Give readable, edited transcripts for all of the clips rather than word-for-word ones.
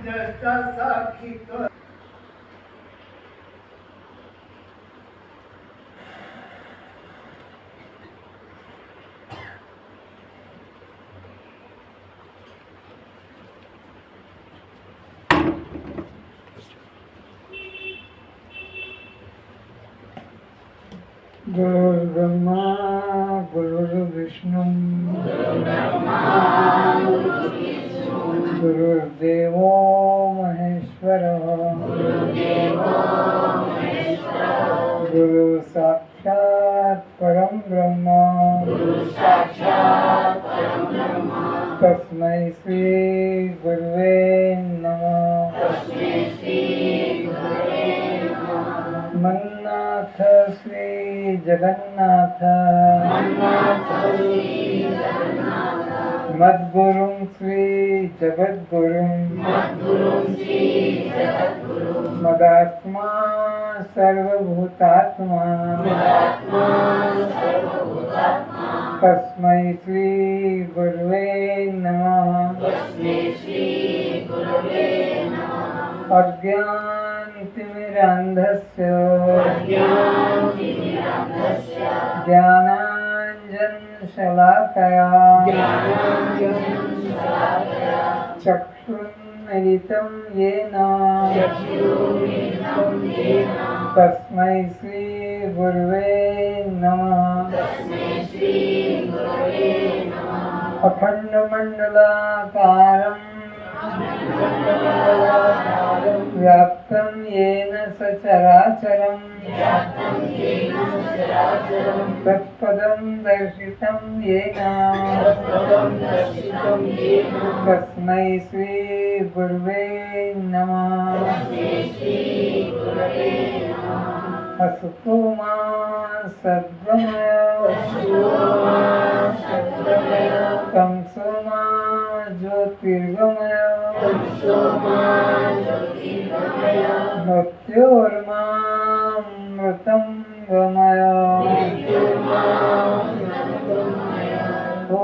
ज्येष्ठा साखी कर गुरुर्ब्रह्मा गुरुर्विष्णु गुरुर्देवो महेश्वरः गुरु साक्षात् परम ब्रह्म तस्मै श्री गुरुवे नमः। मन्नाथ श्री जगन्नाथ मद्गुरुं श्री जगद्गुरुं मदात्मा सर्वभूतात्मा तस्मै श्री गुरुवे नमः। अज्ञानतिमिरान्धस्य ज्ञानाञ्जनशलाकया चक्षुरुन्मिलितं येन तस्मै श्री गुरुवे नमः। अखण्डमण्डलाकारं व्याप्तं येन सचराचरं तत्पदं दर्शितं येन तस्मै श्री गुरुवे नमः। असतो मा सद्गमय तमसो मा ज्योतिर्गमय मृत्योर्मामृतं गमय। ॐ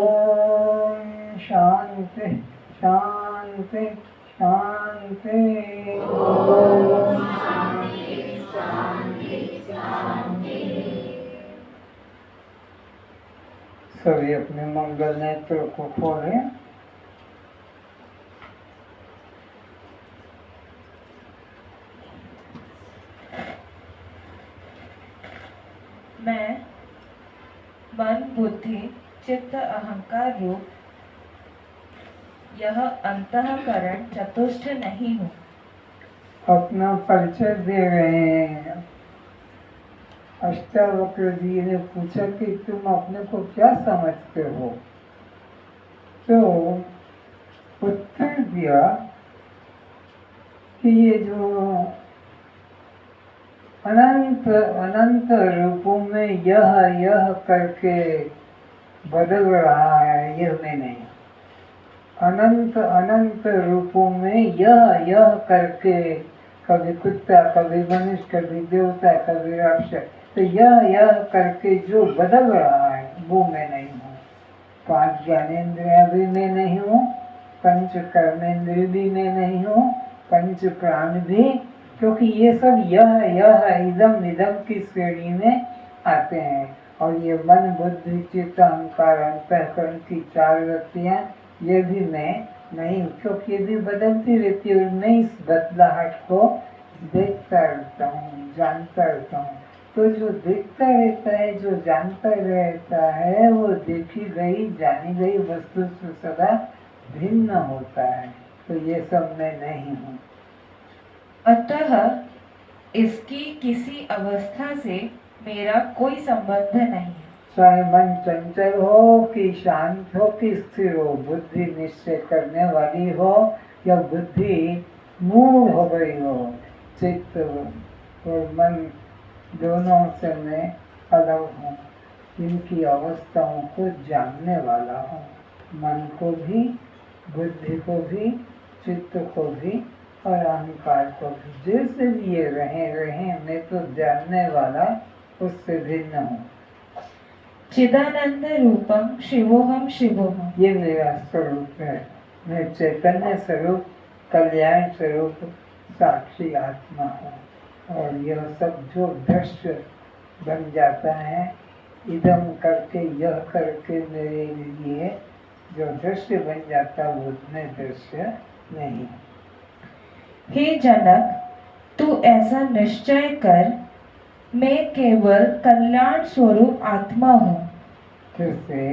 शान्ति शान्ति शान्ति। सभी अपने मंगल नेत्र को खोलें। मैं मन बुद्धि चित्त अहंकार रूप यह अंतःकरण चतुष्ट नहीं हूँ। अपना परिचय दे रहे हैं। अष्टावक्र जी ने पूछा कि तुम अपने को क्या समझते हो, तो उत्तर दिया कि ये जो अनंत अनंत रूपों में यह करके बदल रहा है, यह मैं नहीं। अनंत अनंत रूपों में यह करके कभी कुत्ता, कभी मनुष्य, कभी देवता, कभी राक्षस, तो यह करके जो बदल रहा है वो मैं नहीं हूँ। 5 ज्ञानेंद्रियां भी मैं नहीं हूँ, 5 कर्मेंद्रिय भी मैं नहीं हूँ, 5 प्राण भी, क्योंकि ये सब यह इदम इदम की श्रेणी में आते हैं। और ये मन बुद्धि चित्त अहंकार अंतःकरण की 4 वृत्तियां, ये भी मैं नहीं हूँ, क्योंकि ये भी बदलती रहती है। और मैं इस बदलाहट को देखता रहता हूँ, जानता रहता हूँ। तो जो देखता रहता है, जो जानता रहता है, वो देखी गई जानी गई वस्तु से सदा भिन्न होता है। तो ये सब मैं नहीं हूँ। अतः इसकी किसी अवस्था से मेरा कोई संबंध नहीं। चाहे मन चंचल हो कि शांत हो कि स्थिर हो, बुद्धि निश्चय करने वाली हो या बुद्धि मूल हो गई हो, चित्त और मन दोनों से मैं अलग हूँ। इनकी अवस्थाओं को जानने वाला हूँ। मन को भी, बुद्धि को भी, चित्त को भी और अहंकार को भी, जैसे भी ये रहे मैं तो जानने वाला उससे भिन्न हूँ। चिदानंद रूपम शिवोहम शिवोहम, ये मेरा स्वरूप है। मैं चैतन्य स्वरूप कल्याण स्वरूप साक्षी आत्मा हूँ। और यह सब जो दृश्य बन जाता है, इदम करके यह करके मेरे लिए जो दृश्य बन जाता है वो में दृश्य नहीं। हे जनक, तू ऐसा निश्चय कर, मैं केवल कल्याण स्वरूप आत्मा हूँ। फिर से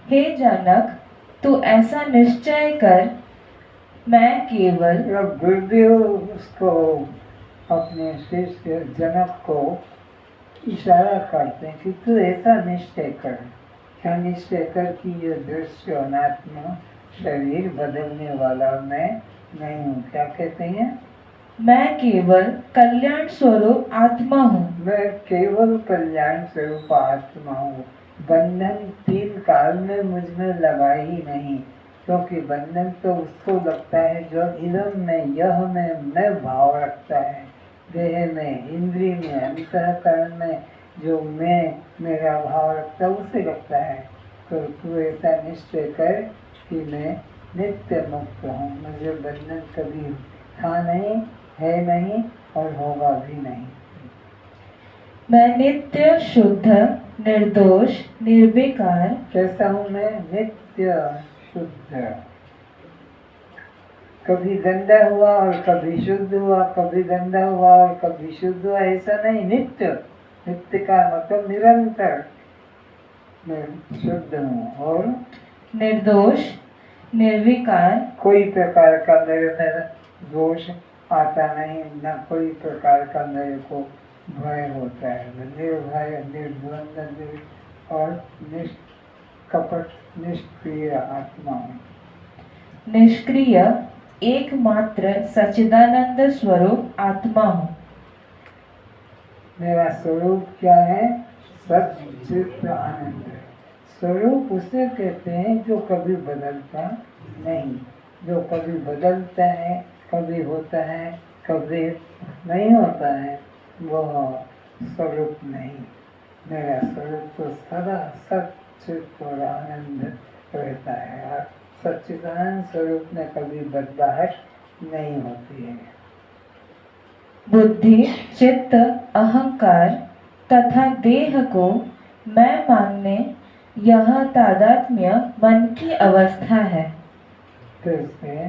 हे जनक, तू ऐसा निश्चय कर, मैं केवल। जब गुरुदेव उसको अपने शिष्य जनक को इशारा करते हैं कि तू ऐसा निश्चय कर, क्या निश्चय कर कि ये दृश्य अनात्मा शरीर बदलने वाला मैं नहीं हूँ। क्या कहते हैं? मैं केवल कल्याण स्वरूप आत्मा हूँ। मैं केवल कल्याण स्वरूप आत्मा हूँ। बंधन 3 काल में मुझ में लगा ही नहीं, क्योंकि बंधन तो उसको लगता है जो इदम में, यह में मैं भाव रखता है। देह में, इंद्रिय में, अंतःकरण में जो मैं मेरा भाव रखता है उसे लगता है। तो तू ऐसा निश्चय कर कि मैं नित्य मुक्त हूँ, मुझे बंधन कभी था नहीं, है नहीं और होगा भी नहीं। मैं नित्य शुद्ध, निर्दोष, निर्विकार। कैसा हूँ मैं? नित्य शुद्ध। कभी गंदा हुआ और कभी शुद्ध हुआ, कभी गंदा हुआ और कभी शुद्ध हुआ, ऐसा नहीं। नित्य, नित्य का मतलब निरंतर मैं शुद्ध हूँ और निर्दोष, निर्विकार। कोई प्रकार का मेरे में दोष आता नहीं, न कोई प्रकार का मेरे को भय होता है। निर्भय, निर्द्वंद और निष्कपट, निष्क्रिय आत्मा हूँ। निष्क्रिय, एकमात्र सच्चिदानंद स्वरूप आत्मा हूँ। मेरा स्वरूप क्या है? सच्चित आनंद। स्वरूप उसे कहते हैं जो कभी बदलता नहीं। जो कभी बदलता है, कभी होता है, कभी नहीं होता है, वह स्वरूप नहीं। मेरा स्वरूप तो सदा सच्चित और आनंद रहता है। और सच्चिदानंद स्वरूप में कभी बदलाहट नहीं होती है। बुद्धि, चित्त, अहंकार तथा देह को मैं मानने, यह तादात्म्य मन की अवस्था है। फिर से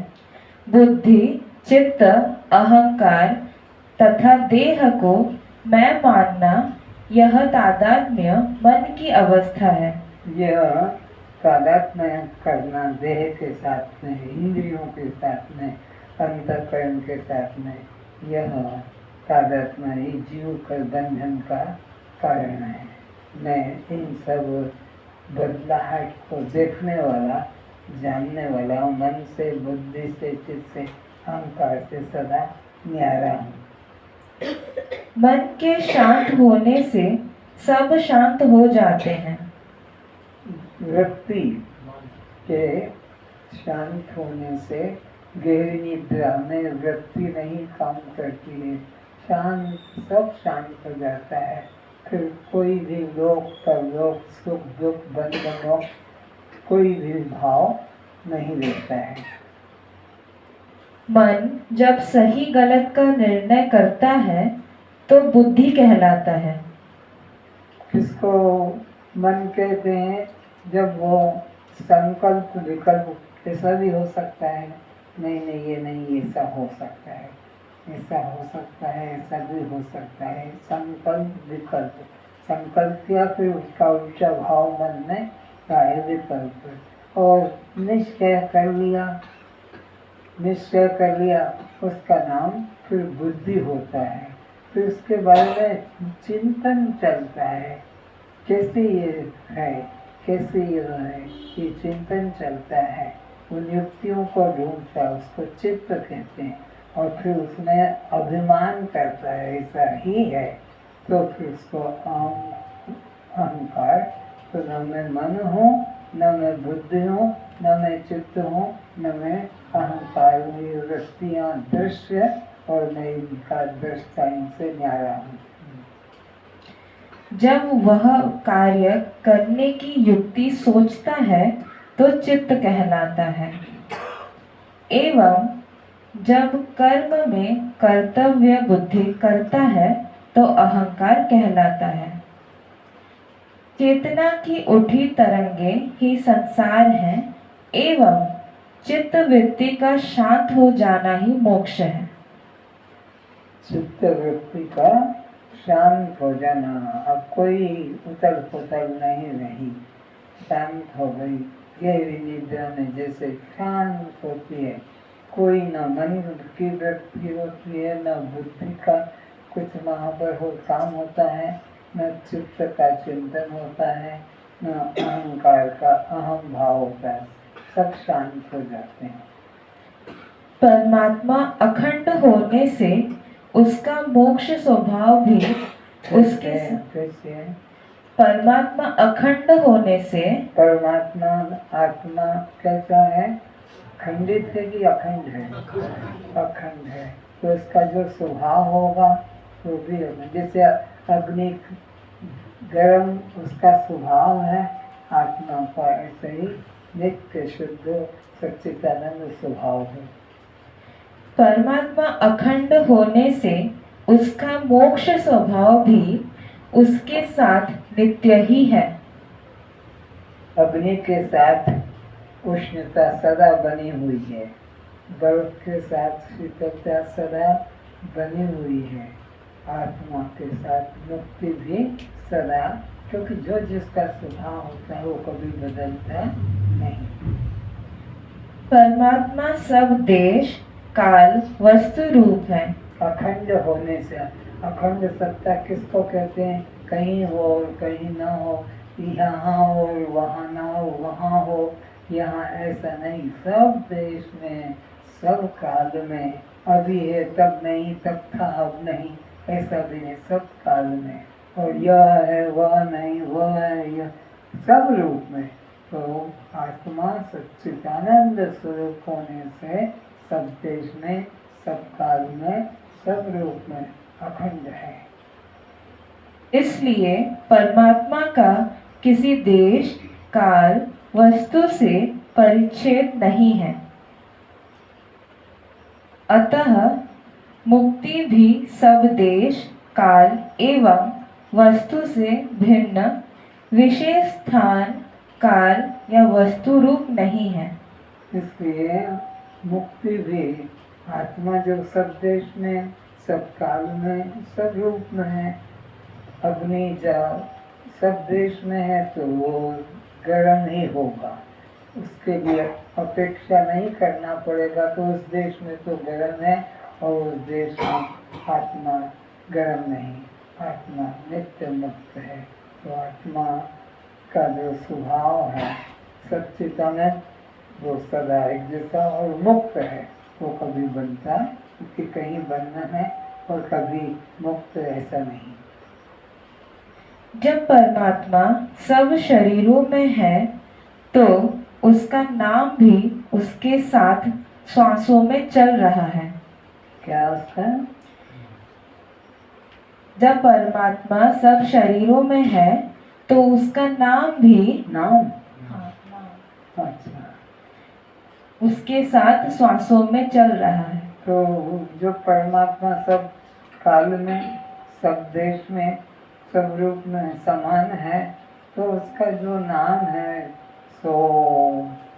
बुद्धि, चित्त, अहंकार तथा देह को मैं मानना, यह तादात्म्य मन की अवस्था है। यह तादात्म्य करना देह के साथ में, इंद्रियों के साथ में, अंतःकरण के साथ में, यह तादात्म्य ही जीव कर बंधन का कारण है। मैं इन सब बदलाहट को देखने वाला, जानने वाला हूँ। मन से, बुद्धि से, चित्त से, अहंकार से सदा न्यारा हूँ। मन के शांत होने से सब शांत हो जाते हैं। व्यक्ति के शांत होने से गहरी निद्रा में व्यक्ति नहीं काम करती है, शांत, सब शांत हो जाता है। फिर कोई भी लोक परलोक, सुख दुख, बंधनों, कोई भी भाव नहीं रहता है। मन जब सही गलत का निर्णय करता है तो बुद्धि कहलाता है। किसको मन कहते हैं? जब वो संकल्प विकल्प, ऐसा भी हो सकता है, नहीं नहीं ये नहीं, ऐसा हो सकता है, ऐसा हो सकता है, ऐसा भी हो सकता है। संकल्प विकल्प, संकल्प किया फिर उसका उल्टा भाव मन में आए, विकल्प। और निश्चय कर लिया, निश्चय कर लिया, उसका नाम फिर बुद्धि होता है। फिर उसके बारे में चिंतन चलता है, कैसे ये है, कैसे ये है, ये चिंतन चलता है। उन युक्तियों को ढूंढता है, उसको चित्त कहते हैं। और फिर उसमें अभिमान करता है ऐसा ही है, तो फिर उसको अहंकार। तो न मैं मन हूँ, न मैं बुद्धि हूँ, न मैं चित्त हूँ, न मैं अहंकार हूँ। ये वृत्तियाँ दृश्य और मैं इनका दृष्टा, इनसे न्यारा हूँ। जब वह कार्य करने की युक्ति सोचता है तो चित्त कहलाता है। एवं जब कर्म में कर्तव्य बुद्धि करता है तो अहंकार कहलाता है। चेतना की उठी तरंगे ही संसार है एवं चित्त वृत्ति का शांत हो जाना ही मोक्ष है। चित्त वृत्ति का शांत हो जाना, अब कोई उथल पुथल नहीं रही, शांत हो गई। गहरी निद्रा में जैसे शांत होती है, कोई न मन की वृत्ति होती है, न बुद्धि का कुछ वहाँ पर काम होता है, न चित्त का चिंतन होता है, न अहंकार का अहम भाव होता है, सब शांत हो जाते हैं। परमात्मा अखंड होने से उसका मोक्ष स्वभाव भी उसके परमात्मा अखंड होने से परमात्मा आत्मा कैसा है? खंडित है कि अखंड है? अखंड है। तो इसका जो स्वभाव होगा वो भी जैसे अग्नि गर्म उसका स्वभाव है, आत्मा का ऐसे ही नित्य शुद्ध सच्चिदानंद स्वभाव है। परमात्मा अखंड होने से उसका मोक्ष स्वभाव भी उसके साथ नित्य ही है। अग्नि के साथ उष्णता सदा बनी हुई है, बर्फ के साथ शीतलता सदा बनी हुई है, आत्मा के साथ मुक्ति भी सदा, क्योंकि जो जिसका स्वभाव होता है वो कभी बदलता नहीं। परमात्मा सब देश काल वस्तु रूप है। अखंड होने से, अखंड सत्ता किसको कहते हैं? कहीं हो और कहीं ना हो, यहाँ हो और वहाँ ना हो, वहाँ हो यहाँ ऐसा नहीं, सब देश में सब काल में, अभी है तब नहीं, तब था अब नहीं, ऐसा भी नहीं, सब काल में। और यह है वह नहीं, वह है यह, सब रूप में। तो आत्मा सच्चिदानंद स्वरूप होने से सब देश में, सब काल में, सब रूप में अखंड है। इसलिए परमात्मा का किसी देश काल वस्तु से परिच्छेद नहीं है। अतः मुक्ति भी सब देश काल एवं वस्तु से भिन्न विशेष स्थान काल या वस्तु रूप नहीं है। इसलिए मुक्ति भी आत्मा जो सब देश में, सब काल में, सब रूप में है, अग्नि जल सब देश में है तो वो गर्म ही होगा, उसके लिए अपेक्षा नहीं करना पड़ेगा। तो उस देश में तो गर्म है और उस देश में आत्मा गर्म नहीं, आत्मा नित्य मुक्त है। तो आत्मा का जो स्वभाव है सच्चिदानंद, वो सदा एक जैसा और मुक्त है, वो कभी बनता, क्योंकि कहीं बनना है और कभी मुक्त ऐसा नहीं। जब परमात्मा सब शरीरों में है तो उसका नाम भी उसके साथ श्वासों में चल रहा है। क्या उसका? जब परमात्मा सब शरीरों में है तो उसका नाम भी नाम? अच्छा, उसके साथ श्वासों में चल रहा है। तो जो परमात्मा सब काल में, सब देश में, सब रूप में समान है, तो उसका जो नाम है सो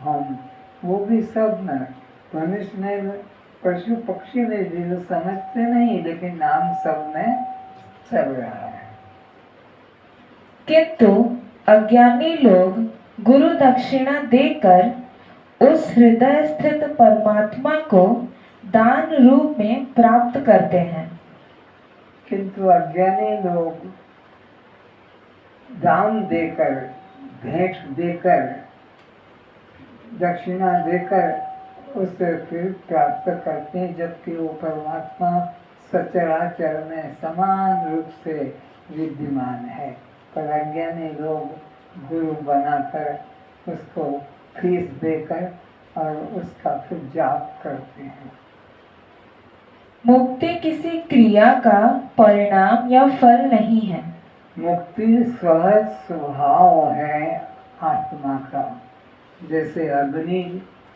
हम, वो भी सब में, मनुष्य में, पशु पक्षी में भी जो समझते नहीं, लेकिन नाम सब में चल रहा है। किंतु अज्ञानी लोग गुरु दक्षिणा देकर उस हृदय स्थित परमात्मा को दान रूप में प्राप्त करते हैं। किंतु अज्ञानी लोग दान देकर, भेंट देकर, दक्षिणा देकर उसे फिर प्राप्त करते हैं, जबकि वो परमात्मा सचराचर में समान रूप से विद्यमान है। पर अज्ञानी लोग गुरु बनाकर उसको फीस देकर और उसका फिर जाप करते हैं। मुक्ति किसी क्रिया का परिणाम या फल नहीं है। मुक्ति सहज स्वभाव है आत्मा का, जैसे अग्नि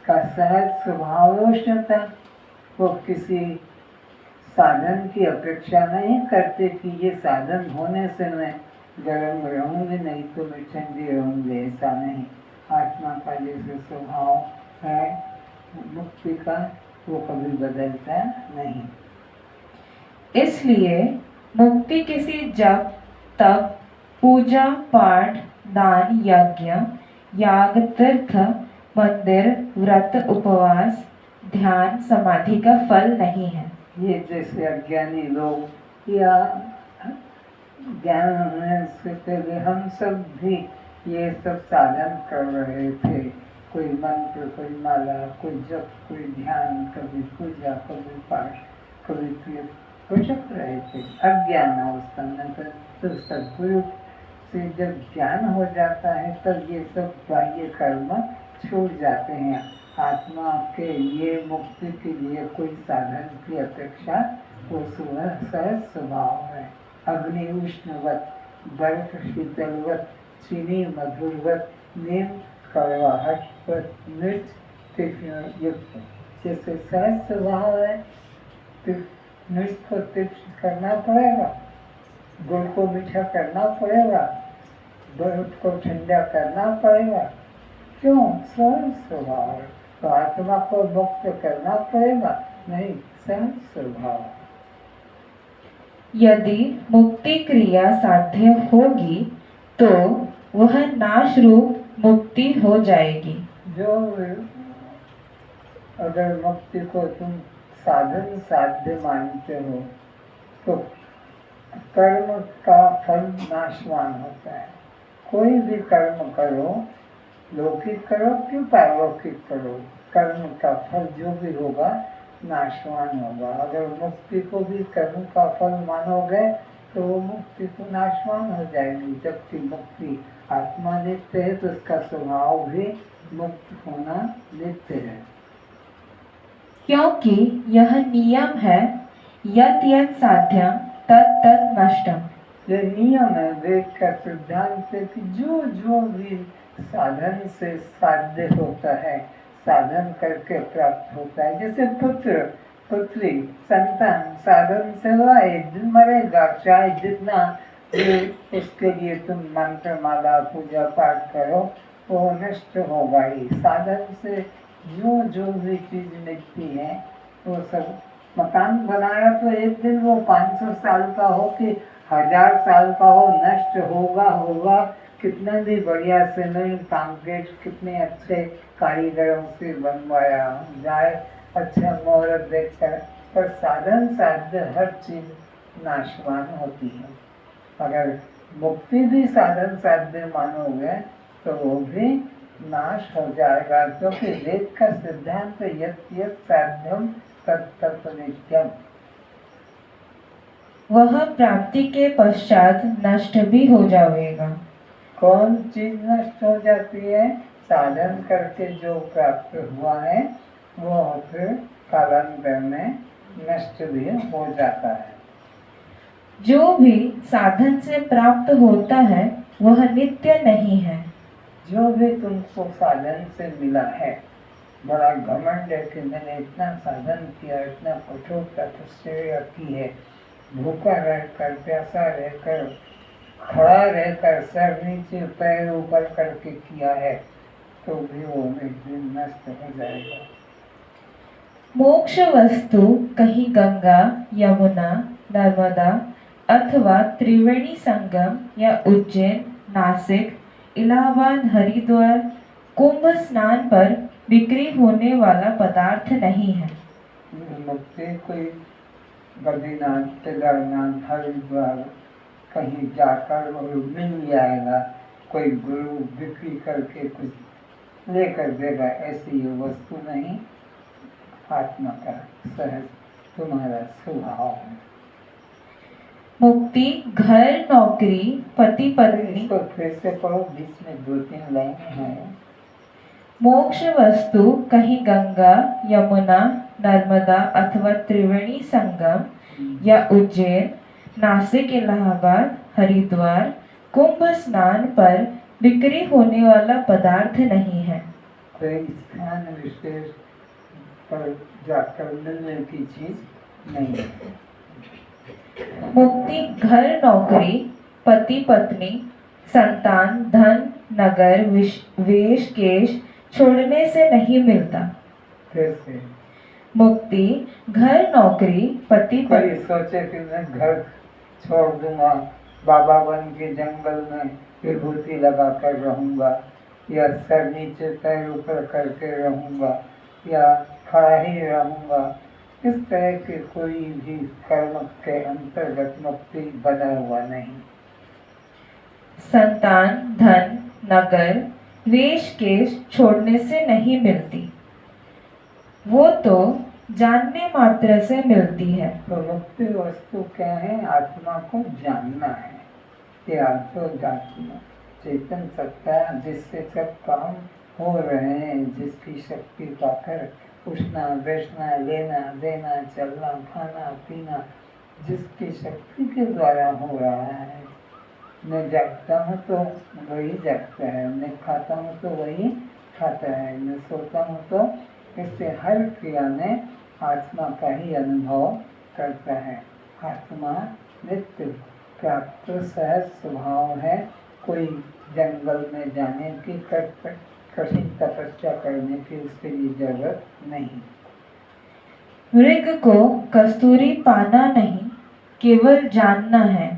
का सहज स्वभाव उष्णता, वो किसी साधन की अपेक्षा नहीं करते कि ये साधन होने से मैं गर्म रहूंगी, नहीं तो मैं ठंडी रहूंगी, ऐसा नहीं। आत्मा का जैसे स्वभाव है मुक्ति का, वो कभी बदलता नहीं। इसलिए मुक्ति किसी जप तप पूजा पाठ दान यज्ञ याग तीर्थ मंदिर व्रत उपवास ध्यान समाधि का फल नहीं है। ये जैसे अज्ञानी लोग या ज्ञान होने से पहले हम सब भी ये सब साधन कर रहे थे, कोई मंत्र, कोई माला, कोई जप, कोई ध्यान, कभी पूजा, कभी पाठ, कभी तीर्थ भटक रहे थे अज्ञान अवस्था में। तो सद्गुरु से जब ज्ञान हो जाता है तब ये सब बाह्य कर्म छूट जाते हैं। आत्मा के लिए मुक्ति के लिए कोई साधन की अपेक्षा वो सहज स्वभाव है। अग्नि उष्णवत, बर्फ शीतलवत, चीनी मधुरवत, नीम कड़वाहटवत, मिर्च तीक्ष्ण युक्त। जैसे सहज स्वभाव है, मिर्च को तीक्ष्ण करना पड़ेगा, गुड़ को मीठा करना पड़ेगा, बर्फ को ठंडा करना पड़ेगा। क्यों? सहज स्वभाव है। तो आत्मा को मुक्त करना पड़ेगा? नहीं, सहज स्वभाव। यदि मुक्ति क्रिया साध्य होगी तो वह नाश रूप मुक्ति हो जाएगी। जो अगर मुक्ति को तुम साधन साध्य मानते हो तो कर्म का फल नाशवान होता है। कोई भी कर्म करो, लौकिक करो कि पारलौकिक करो, कर्म का फल जो भी होगा नाशवान होगा। अगर मुक्ति को भी कर्म का फल मानोगे तो वो मुक्ति तो नाशवान हो जाएगी। जबकि मुक्ति आत्मा नित्य है तो उसका स्वभाव भी मुक्त होना नित्य है। क्योंकि यह नियम है यत् यत् साध्यम तत् तत् नष्टम। ये नियम है वेद का सिद्धांत है कि जो जो भी साधन से साध्य होता है, साधन करके प्राप्त होता है। जैसे पुत्र पुत्री संतान साधन से हुआ, एक दिन मरेगा। चाहे जितना उसके लिए तुम मंत्र माला पूजा पाठ करो वो नष्ट होगा ही। साधन से जो जो भी चीज मिलती है वो सब, मकान बनाया तो एक दिन वो 500 साल का हो कि 1000 साल का हो, नष्ट होगा होगा। कितना भी बढ़िया सीमेंट कंक्रीट कितने अच्छे कारीगरों से बनवाया जाए, अच्छा मुहूर्त देखकर, पर साधन साध्य हर चीज नाशवान होती है। अगर मुक्ति भी साधन साध्य मानोगे तो वो भी नाश हो जाएगा, क्योंकि वेद का सिद्धांत यत् यत् साध्यम तत् तत् नित्यम। वह प्राप्ति के पश्चात नष्ट भी हो जाएगा। कौन चीज नष्ट हो जाती है? साधन करके जो प्राप्त हुआ है वो फिर कालांतर में नष्ट भी हो जाता है। जो भी साधन से प्राप्त होता है वह नित्य नहीं है। जो भी तुमको साधन से मिला है, बड़ा घमंड है कि मैंने इतना साधन किया, इतना कठोर तपस्या की है, भूखा रहकर, प्यासा रहकर, खड़ा रहकर, सर नीचे पैर ऊपर करके किया है, तो भी वो एक दिन नष्ट हो जाएगा। मोक्ष वस्तु कहीं गंगा यमुना नर्मदा अथवा त्रिवेणी संगम या उज्जैन नासिक इलाहाबाद हरिद्वार कुंभ स्नान पर बिक्री होने वाला पदार्थ नहीं है। मुक्ति कोई बद्रीनाथ, केदारनाथ, हरिद्वार कहीं जाकर वो मिल जाएगा, कोई गुरु बिक्री करके कुछ लेकर देगा, ऐसी ये वस्तु नहीं। आत्मा का सहज तुम्हारा स्वभाव है। मुक्ति घर नौकरी पति पत्नी। इसको फिर से पढ़ो, बीच में 2-3 लाइन है। मोक्ष वस्तु कहीं गंगा यमुना नर्मदा अथवा त्रिवेणी संगम या उज्जैन नासिक इलाहाबाद हरिद्वार कुंभ स्नान पर बिक्री होने वाला पदार्थ नहीं है। कोई स्थान विशेष पर जाकर मिलने की चीज नहीं है। मुक्ति घर नौकरी पति पत्नी संतान धन नगर वेश केश छोड़ने से नहीं मिलता। फिर से मुक्ति घर नौकरी पति कोई पत्नी सोचे कि मैं घर छोड़ दूंगा, बाबा बन के जंगल में विभूति लगा कर रहूंगा, या सर नीचे पैर ऊपर करके रहूंगा, या खड़ा ही रहूंगा, इस तरह के कोई भी कर्म के अंतर्गत मुक्ति बना हुआ नहीं। संतान धन नगर वेश केश छोड़ने से नहीं मिलती, वो तो जानने मात्र से मिलती है। तो मुक्ति वस्तु क्या है? आत्मा को जानना है। ये आत्मा चेतन सत्ता जिससे सब काम हो रहे हैं, जिसकी शक्ति पाकर उठना बैठना लेना देना चलना खाना पीना जिसकी शक्ति के द्वारा हो रहा है। मैं जागता हूँ तो वही जागता है, मैं खाता हूँ तो वही खाता है, मैं सोता हूँ तो इससे हर क्रिया में आत्मा का ही अनुभव करता है। आत्मा नित्य प्राप्त सहज स्वभाव है। कोई जंगल में जाने की कठिन तपस्या करने की उसके लिए जरूरत नहीं। मृग को कस्तूरी पाना नहीं, केवल जानना है।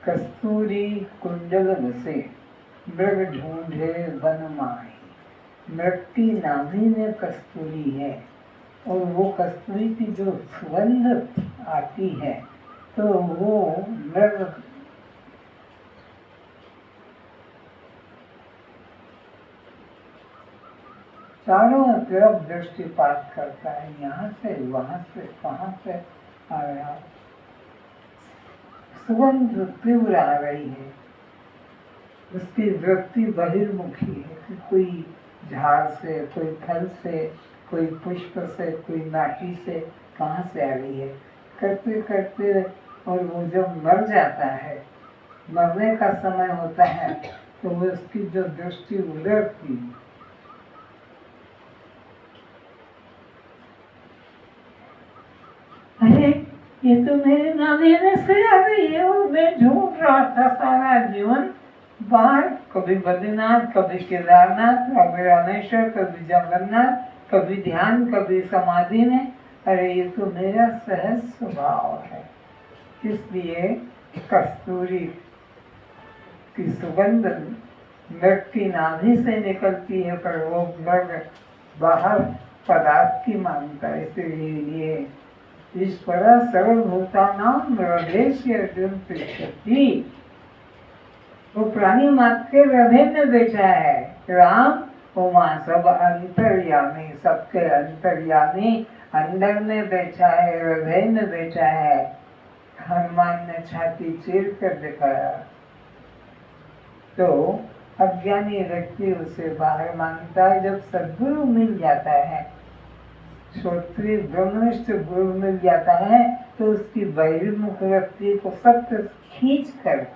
कस्तूरी कुंडल बसे मृग ढूंढे वन माही। मृग की नाभि में कस्तूरी है और वो कस्तूरी की जो सुगंध आती है तो वो मृग चारों तरफ दृष्टिपात करता है, यहाँ से वहां से कहाँ से आ रहा, सुगंध तीव्र आ रही है। उसकी वृत्ति बहिर्मुखी है कि कोई झाड़ से, कोई फल से, कोई पुष्प से, कोई नाटी से कहाँ से आ रही है। करते करते और वो जब मर जाता है, मरने का समय होता है तो वो उसकी जो दृष्टि उलटती, अरे ये तो मेरे नाभि में से आ गई है और मैं ढूंढ रहा था सारा जीवन बाहर, कभी बद्रीनाथ, कभी केदारनाथ, कभी रामेश्वर, कभी जगन्नाथ, कभी ध्यान, कभी समाधि में। अरे ये तो मेरा सहज स्वभाव है। इसलिए कस्तूरी की सुगंध मृग की नाभि से निकलती है, पर वो मृग बाहर पदार्थ की मांगता है। इसलिए ईश्वर सर्वभूतानां हृदयस्य अर्जुन पृच्छति। वो प्राणी मात्र के हृदय में बैठा है। राम उमा सब अंतर्यामी, सबके अंतर्यामी अंदर में बैठा है, हृदय में बैठा है। हनुमान ने छाती चीर कर दिखाया तो अज्ञानी व्यक्ति उसे बाहर मांगता है। जब सद्गुरु मिल जाता है, श्रोत्रिय ब्रह्मनिष्ठ गुरु मिल जाता है तो उसकी बहिर्मुख व्यक्ति को सत्य खींच कर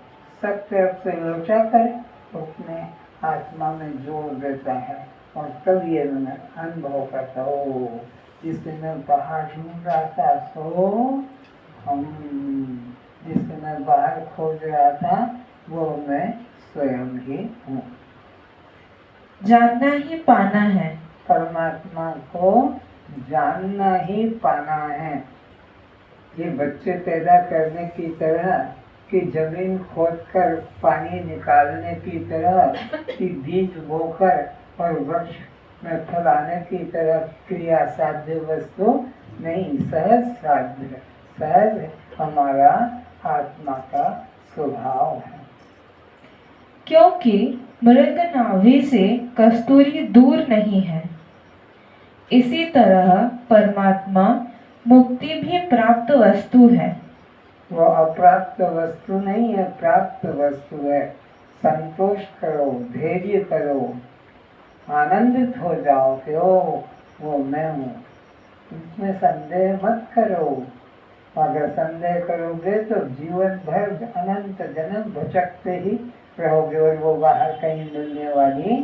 सत्य से लौटा कर अपने आत्मा में जोड़ देता है और तब ये अनुभव करता हो, जिससे मैं बाहर ढूंढ रहा था सो हम, जिससे मैं बाहर खोज रहा था वो मैं स्वयं ही हूँ। जानना ही पाना है। परमात्मा को जानना ही पाना है। ये बच्चे पैदा करने की तरह कि जमीन खोदकर पानी निकालने की तरह कि बीज बोकर और वृक्ष में फलाने की तरह क्रिया साध्य वस्तु नहीं, सहज साध्य, सहज हमारा आत्मा का स्वभाव है। क्योंकि मृग नाभि से कस्तूरी दूर नहीं है, इसी तरह परमात्मा मुक्ति भी प्राप्त वस्तु है। वो अप्राप्त वस्तु नहीं है, प्राप्त वस्तु है। संतोष करो, धैर्य करो, आनंदित हो जाओ कि ओ वो मैं हूँ। इसमें संदेह मत करो। अगर संदेह करोगे तो जीवन भर अनंत जन्म भटकते ही रहोगे और वो बाहर कहीं मिलने वाली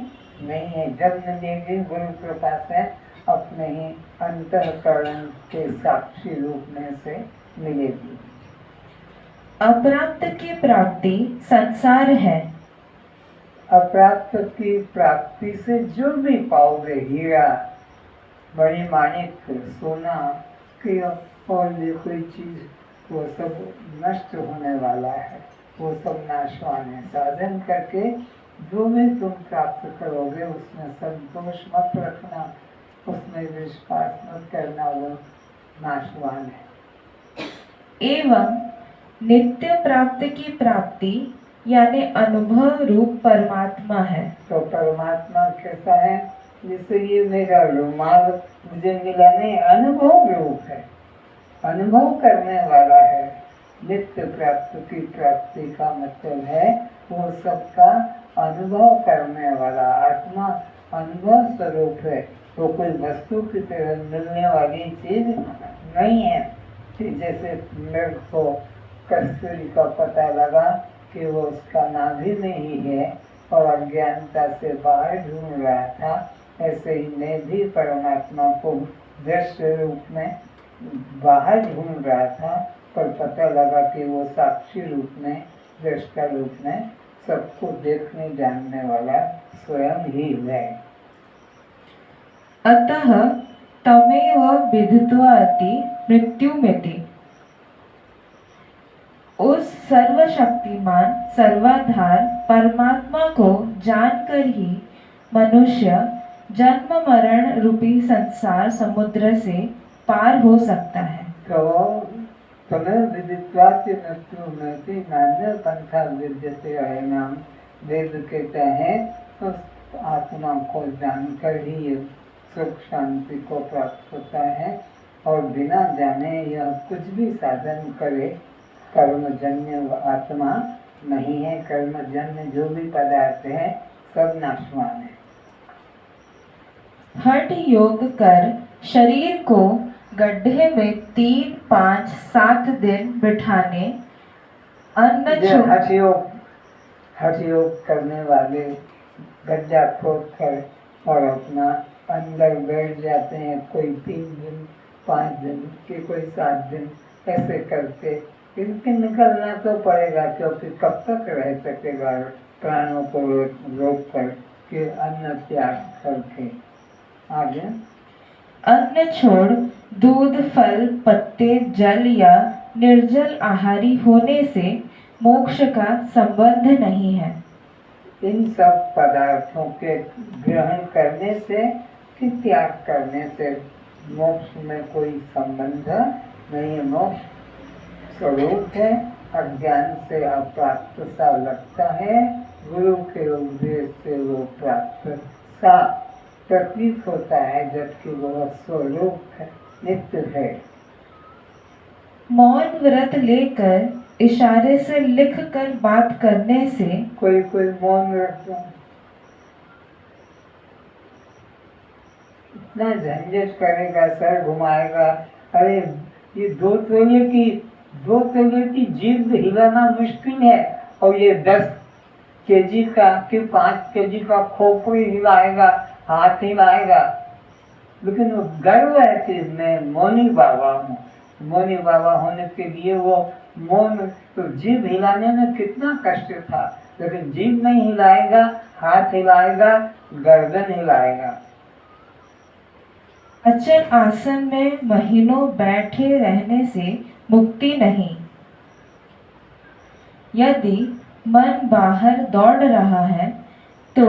नहीं है। जब मिलेगी गुरु कृपा से अपने ही अंतःकरण के साक्षी रूप में से मिलेगी। अप्राप्त की प्राप्ति संसार है। अप्राप्त की प्राप्ति से जो भी पाओगे, हीरा, बड़ी माणिक, सोना की और भी कोई चीज, वो सब नष्ट होने वाला है, वो सब नाशवान है। साधन करके जो भी तुम प्राप्त करोगे उसमें संतोष मत रखना, उसमें विश्वास मत करना, वो नाशवान है। एवं नित्य प्राप्त की प्राप्ति यानी अनुभव रूप परमात्मा है। तो परमात्मा कैसा है? जैसे ये मेरा रुमाल मुझे मिला नहीं, अनुभव रूप है, अनुभव करने वाला है। नित्य प्राप्त की प्राप्ति का मतलब है वो सबका अनुभव करने वाला आत्मा अनुभव स्वरूप है। वो कोई वस्तु की तरह मिलने वाली चीज नहीं है कि जैसे मेरे को कस्तूरी का पता लगा कि वो उसका नाभि में ही है और अज्ञानता से बाहर ढूंढ रहा था, ऐसे ही मैं भी परमात्मा को दृश्य रूप में बाहर ढूंढ रहा था, पर पता लगा कि वो साक्षी रूप में, दृष्टा रूप में सबको देखने जानने वाला स्वयं ही है। अतः तमेव विदित्वाति मृत्युमिति। उस सर्वशक्तिमान सर्वाधार परमात्मा को जानकर ही मनुष्य जन्म मरण रूपी संसार समुद्र से पार हो सकता है। तो तमेव विदित्वाति मृत्युमिति नान्य पंथा विद्यते अयनाम। वेद कहता है तो आत्मा को जानकर ही ये सुख शांति को प्राप्त होता है, और बिना जाने यह कुछ भी साधन करे कर्मजन्य आत्मा नहीं है। कर्मजन्य जो भी पदार्थ है सब नाशवान है। हठ योग कर शरीर को गड्ढे में 3, 5, 7 दिन बिठाने, अन्न हठ योग करने वाले गड्ढा खोद कर और अपना अंदर बैठ जाते हैं, कोई 3 दिन 5 दिन के कोई 7 दिन ऐसे करके। इनके निकलना तो पड़ेगा, क्योंकि कब तक रह सकेगा प्राणों को रोक कर के अन्न त्याग करके। आगे अन्न छोड़ दूध, फल, पत्ते, जल या निर्जल आहारी होने से मोक्ष का संबंध नहीं है। इन सब पदार्थों के ग्रहण करने से कि त्याग करने से मोक्ष में कोई संबंध नहीं है। मोक्ष स्वरूप है, अज्ञान से अप्राप्त सा लगता है, गुरु के उपदेश से वो प्राप्त सा प्रतीत होता है, जबकि वह स्वरूप है, नित्य है। मौन व्रत लेकर इशारे से लिख कर बात करने से कोई मौन रखता है, इतना झंझट करेगा, सर घुमाएगा। अरे ये 2 तोले की जीभ हिलाना मुश्किल है, और ये 10 केजी का कि 5 केजी का खोपड़ी हिलाएगा, हाथ हिलाएगा। लेकिन वो गर्व है कि मैं मौनी बाबा हूँ। मौनी बाबा होने के लिए वो मौन, तो जीभ हिलाने में कितना कष्ट था, लेकिन जीभ नहीं हिलाएगा, हाथ हिलाएगा, गर्दन हिलाएगा। अचल आसन में महीनों बैठे रहने से मुक्ति नहीं। यदि मन बाहर दौड़ रहा है तो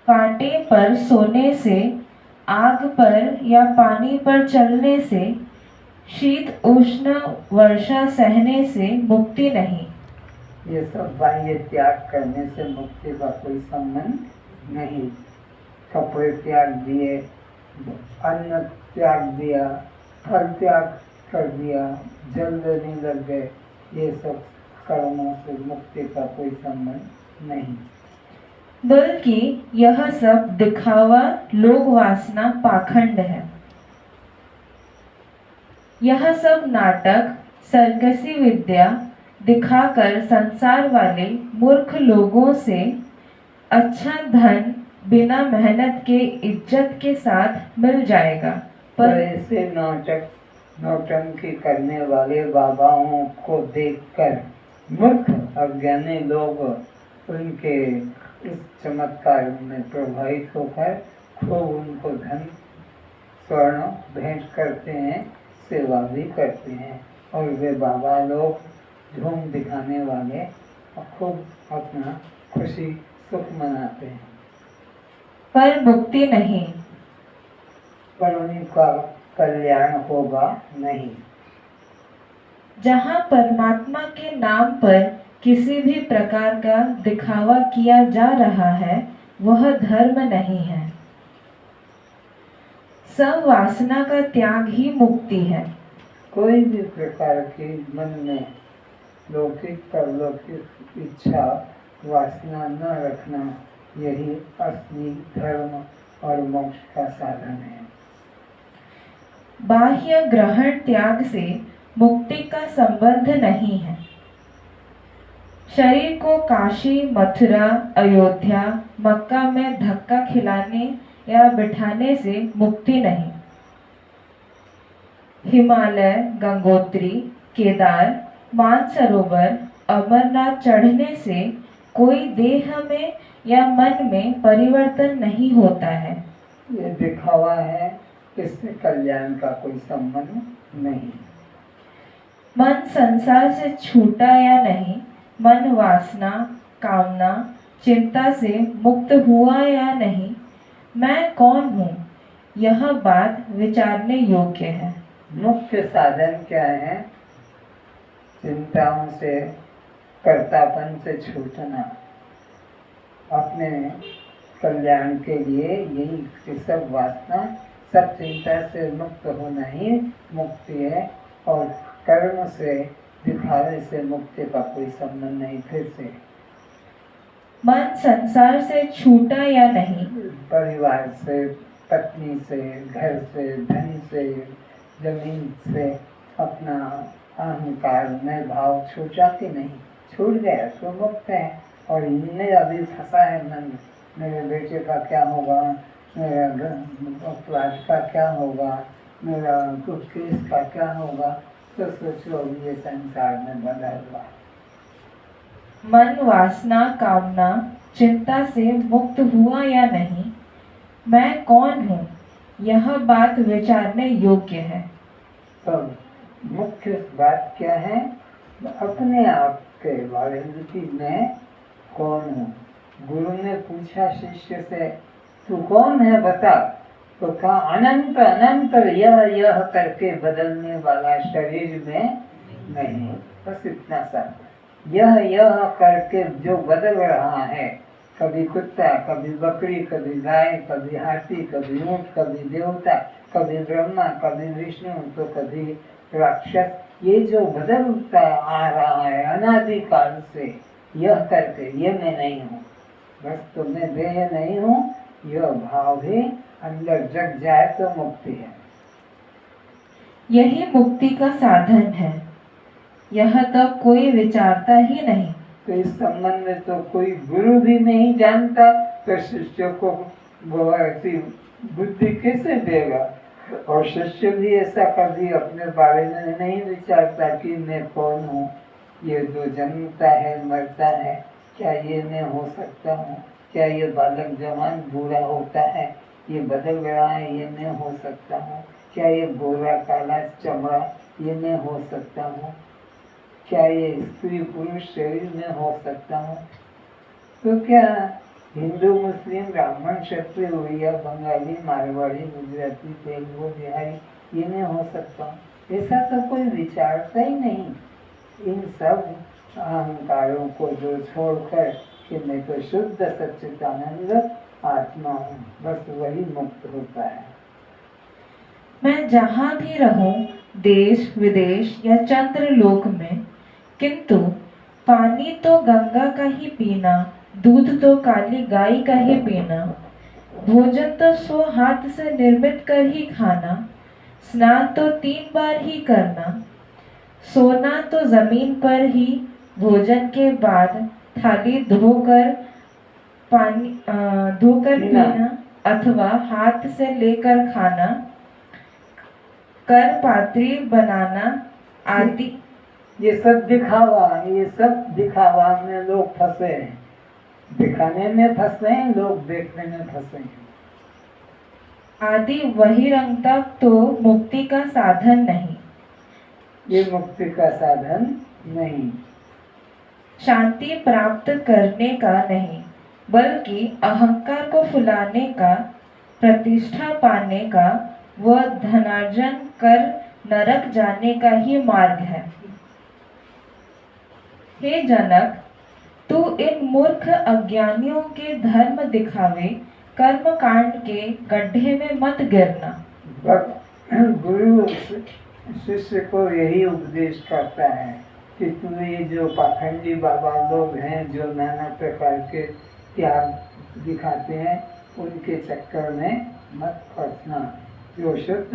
कांटे पर सोने से, आग पर या पानी पर चलने से, शीत उष्ण वर्षा सहने से मुक्ति नहीं। ये सब बाह्य त्याग करने से मुक्ति का कोई संबंध नहीं। कपड़े त्याग दिए, अन्न त्याग दिया, फल त्याग कर दिया, जल देने लग गए, ये सब कर्मों से मुक्ति का कोई संबंध नहीं। बल्कि यह सब दिखावा, लोक वासना, पाखंड है। यह सब नाटक, सर्कसी विद्या दिखाकर संसार वाले मूर्ख लोगों से अच्छा धन, बिना मेहनत के इज्जत के साथ मिल जाएगा। पर पर ऐसे नौटंकी करने वाले बाबाओं को देखकर मूर्ख अज्ञानी लोग उनके इस चमत्कार में प्रभावित होकर खूब उनको धन स्वर्ण भेंट करते हैं, सेवा भी करते हैं, और वे बाबा लोग झूम दिखाने वाले और खूब अपना खुशी सुख मनाते हैं, पर मुक्ति नहीं। पर उनका कल्याण होगा नहीं। जहाँ परमात्मा के नाम पर किसी भी प्रकार का दिखावा किया जा रहा है वह धर्म नहीं है। सब वासना का त्याग ही मुक्ति है। कोई भी प्रकार की मन में लौकिक परलौकिक इच्छा वासना न रखना, यही असली धर्म और मोक्ष का साधन है। बाह्य ग्रहण त्याग से मुक्ति का संबंध नहीं है। शरीर को काशी, मथुरा, अयोध्या, मक्का में धक्का खिलाने या बिठाने से मुक्ति नहीं। हिमालय, गंगोत्री, केदार, मानसरोवर, अमरनाथ चढ़ने से कोई देह में या मन में परिवर्तन नहीं होता है। ये दिखावा है, इससे कल्याण का कोई संबंध नहीं। मन संसार से छूटा या नहीं, मन वासना, कामना, चिंता से मुक्त हुआ या नहीं, मैं कौन हूँ, यह बात विचारने योग्य है। मुख्य साधन क्या है? चिंताओं से, कर्तापन से छूटना, अपने कल्याण के लिए यही सब वासना, सब चिंता से मुक्त होना ही मुक्ति है, और कर्म से, दिखावे से मुक्ति का कोई संबंध नहीं। फिर से मन संसार से छूटा या नहीं, परिवार से, पत्नी से, घर से, धन से, जमीन से, अपना अहंकार में भाव छूटा कि नहीं? छूट गया तो मुक्त है। और इनमें अभी फंसा है मन, मेरे बेटे का क्या होगा, मेरा अपराध का क्या होगा, मेरा कुछ केस का क्या होगा, तो सोचो ये संसार में बंधा हुआ। मन वासना, कामना, चिंता से मुक्त हुआ या नहीं, मैं कौन हूँ, यह बात विचारने योग्य है। तो मुख्य बात क्या है? अपने आप के बारे में कि मैं कौन हूँ। गुरु ने पूछा शिष्य से, तू कौन है बता? तो कहा अनंत अनंत यह करके बदलने वाला शरीर में नहीं। बस इतना सा, यह करके जो बदल रहा है, कभी कुत्ता, कभी बकरी, कभी गाय, कभी हाथी, कभी ऊंट, कभी देवता, कभी ब्रह्मा, कभी विष्णु, तो कभी राक्षस, ये जो बदलता आ रहा है अनादिकाल से, यह करके ये मैं नहीं हूँ। बस तो मैं देह नहीं हूँ, यह भाव ही अंदर जग जाए तो मुक्ति है। यही मुक्ति का साधन है, यह तो कोई विचारता ही नहीं। तो इस संबंध में तो कोई गुरु भी नहीं जानता, तो शिष्य को वो ऐसी बुद्धि कैसे देगा? और शिष्य भी ऐसा कभी अपने बारे में नहीं विचारता कि मैं कौन हूँ, ये जो जन्मता है मरता है, क्या ये मैं हो सकता हूँ? क्या ये बालक जवान बूढ़ा होता है, ये बदल रहा है, ये मैं हो सकता हूँ? क्या ये गोरा काला चमड़ा, ये मैं हो सकता हूँ? क्या ये स्त्री पुरुष शरीर में हो सकता हूँ? तो क्या हिंदू, मुस्लिम, ब्राह्मण, क्षत्रिय, उड़िया, बंगाली, मारवाड़ी, गुजराती, तेलुगु, बिहारी, ये मैं हो सकता हूँ? ऐसा तो कोई विचारता ही नहीं। इन सब अहंकारों को जो छोड़कर कि मैं तो शुद्ध सच्चिदानंद आत्मा हूँ, बस वही मुक्त होता है। मैं जहाँ भी रहूं, देश विदेश या चंद्रलोक में, किंतु पानी तो गंगा का ही पीना, दूध तो काली गाय का ही पीना, भोजन तो 100 हाथ से निर्मित कर ही खाना, स्नान तो 3 बार ही करना, सोना तो जमीन पर ही, भोजन के बाद थाली धोकर पानी धोकर पीना। पीना अथवा हाथ से लेकर खाना, कर पात्री बनाना आदि ये सब दिखावा में लोग फंसे हैं। दिखाने में फंसे हैं लोग, देखने में फंसे हैं। आदि बहिरंगता तो मुक्ति का साधन नहीं, ये मुक्ति का साधन नहीं, शांति प्राप्त करने का नहीं, बल्कि अहंकार को फुलाने का, प्रतिष्ठा पाने का व धनार्जन कर नरक जाने का ही मार्ग है। हे जनक, तू इन मूर्ख अज्ञानियों के धर्म दिखावे कर्म कांड के गड्ढे में मत गिरना। गुरु शिष्य को यही उपदेश करता है कि तू ये जो पाखंडी बाबा लोग हैं जो नाना प्रकार के त्याग दिखाते हैं, उनके चक्कर में मत फंसना। जो शुद्ध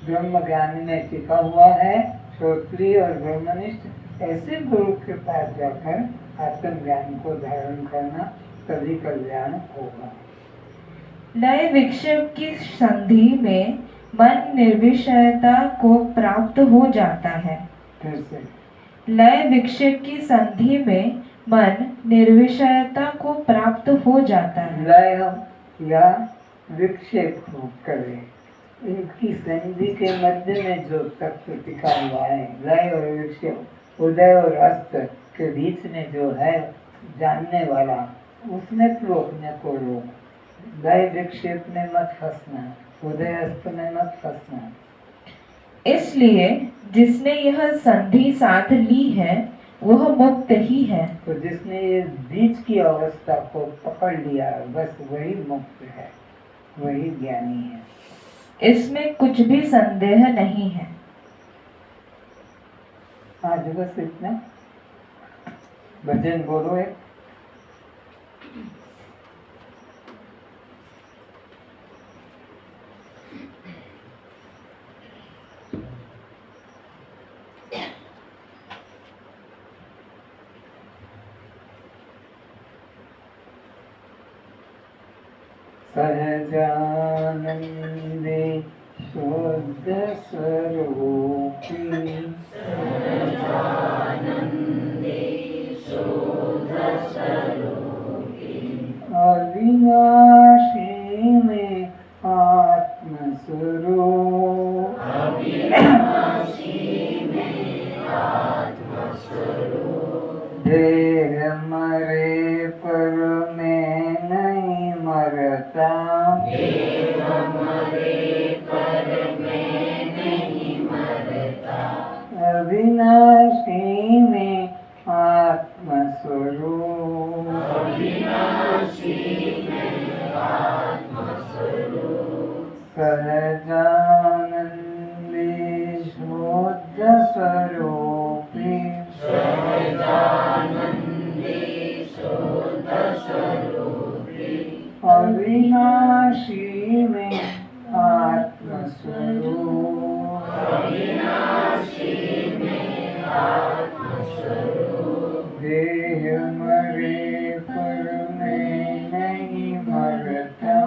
ब्रह्म ज्ञान में टिका हुआ है, श्रोत्रिय और ब्रह्मनिष्ठ, ऐसे गुरु के पास जाकर आत्मज्ञान को धारण करना, तभी कल्याण होगा। लय विक्षेप की संधि में मन निर्विषयता को प्राप्त हो जाता है। फिर से लय विक्षेप की संधि में मन निर्विषयता को प्राप्त हो जाता है। लय या विक्षेप हो करे, इनकी संधि के मध्य में जो तत्व टिका हुआ है, लय और विक्षेप, उदय और अस्त के बीच में जो है जानने वाला, उसमें रोकने को रोक। लय विक्षेप में मत फंसना, उदय अस्त में मत फंसना। इसलिए जिसने यह संधि साध ली है वह मुक्त ही है। तो जिसने ये बीच की अवस्था को पकड़ लिया, बस वही मुक्त है, वही ज्ञानी है। इसमें कुछ भी संदेह नहीं है। आज बस इतना। भजन बोलो एक। सहजानंदे शुद्ध स्वरूपी, अविनाशी में आत्मस्वरूप, देह मरे पर मैं नहीं मरता, अविनाशी में आत्मस्वरूप, सहजानंदी शुद्ध स्वरूपी, अविनाशी में आत्मस्वरूप, देह मरे पर मैं नहीं मरता,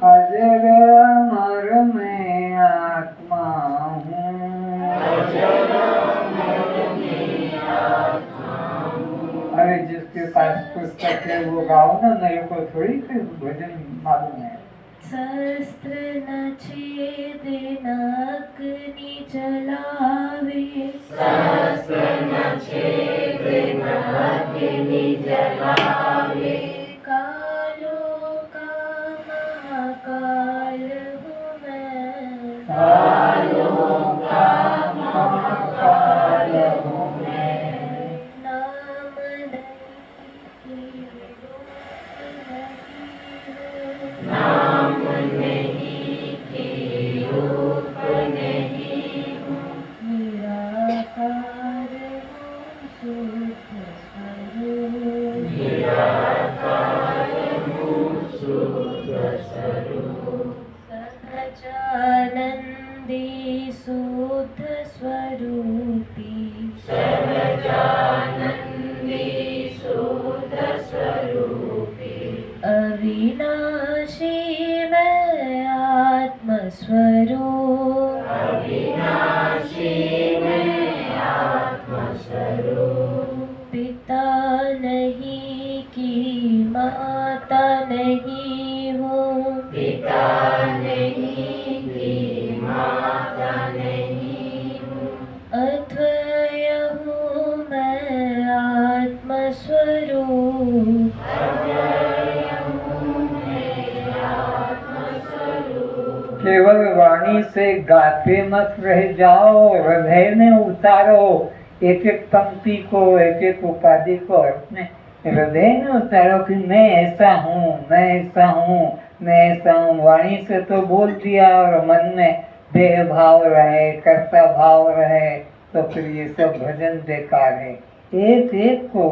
अजर अमर मैं आत्मा हूँ, अरे जिसके पास पुस्तक है वो गाओ ना, मेरे को थोड़ी कोई भजन मालूम है। शस्त्र न छेद अग्नि जलावे, कालो का महाकाल हूँ मैं, नाम नहीं की रूप नहीं हूँ, निराकार हूँ शुद्ध स्वरूप, सहजानंदी शुद्ध स्वरूपी, अविनाशी मैं आत्मस्वरूप, पिता नहीं कि माता नहीं हूँ, अद्वय हूँ मैं आत्मस्वरूप। केवल वाणी से गाते मत रह जाओ, हृदय में उतारो एक एक पंक्ति को, एक एक उपाधि को अपने हृदय में उतारो कि मैं ऐसा हूँ, मैं ऐसा हूँ, मैं ऐसा हूँ। वाणी से तो बोल दिया और मन में देह भाव रहे, कर्ता भाव रहे, तो फिर ये सब भजन बेकार है। एक एक को,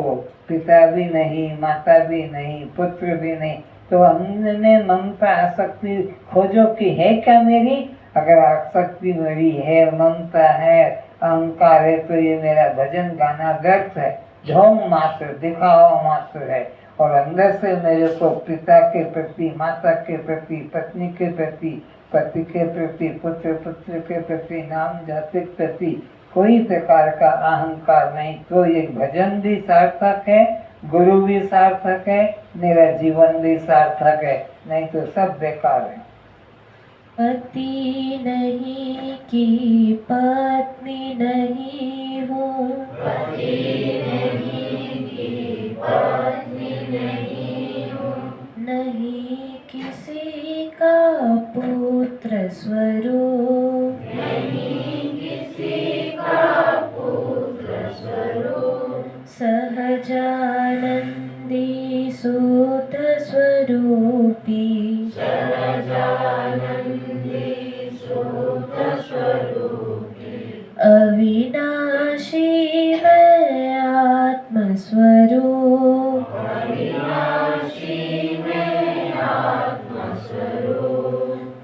पिता भी नहीं, माता भी नहीं, पुत्र भी नहीं, तो हमने ममता आसक्ति खोजो कि है क्या मेरी। अगर आसक्ति मेरी है, ममता है, अहंकार है, तो ये मेरा भजन गाना व्यर्थ है, ढोंग मात्र, दिखावा मात्र है। और अंदर से मेरे को पिता के प्रति, माता के प्रति, पत्नी के प्रति, पति के प्रति, पुत्र के प्रति, नाम जाति के प्रति कोई प्रकार का अहंकार नहीं, तो ये भजन भी सार्थक है, गुरु भी सार्थक है, मेरा जीवन भी सार्थक है, नहीं तो सब बेकार है। पति नहीं कि पत्नी नहीं हूँ, नहीं किसी का पुत्र स्वरूप, सहजानंदी सूत स्वरूपी, अविनाशी मैं आत्मस्वरूप,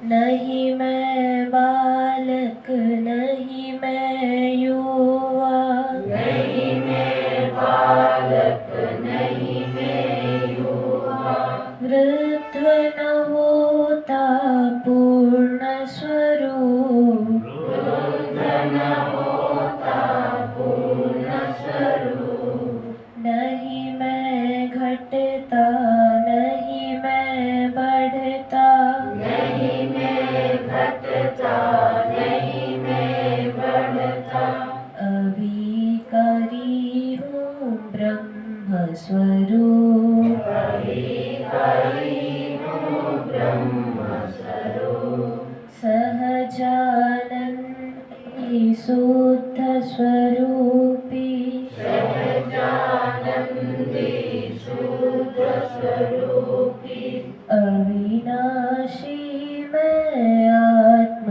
नहीं मैं बालक, नहीं मैं युवा, वृद्ध न होता पूर्ण स्वरूप, नहीं मैं घटता, नहीं मैं बढ़ता, अविकारी हूँ ब्रह्म स्वरूप, सहजानंदी शुद्ध स्वरूपी, अविनाशी मैं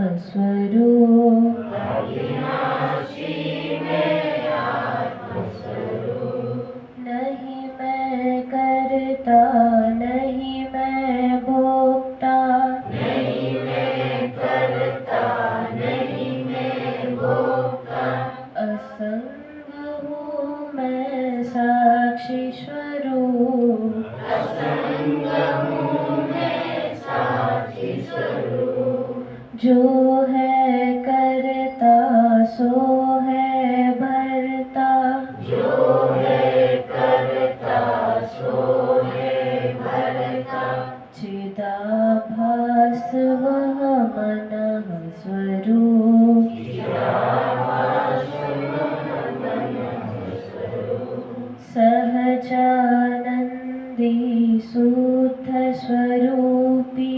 आत्मस्वरूप, नहीं मैं करता, नहीं मैं भोगता, असंग हूँ मैं साक्षी स्वरूप, जो है करता सो है भरता, चिदाभास वह मनः स्वरूप, सहजानंदी शुद्ध स्वरूपी,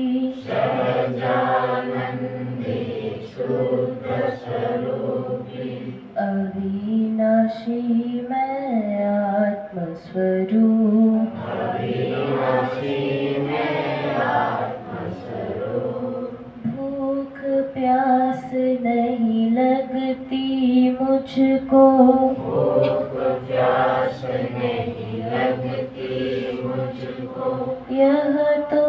अविनाशी मैं आत्मस्वरूप, भूख प्यास नहीं लगती मुझको, यह तो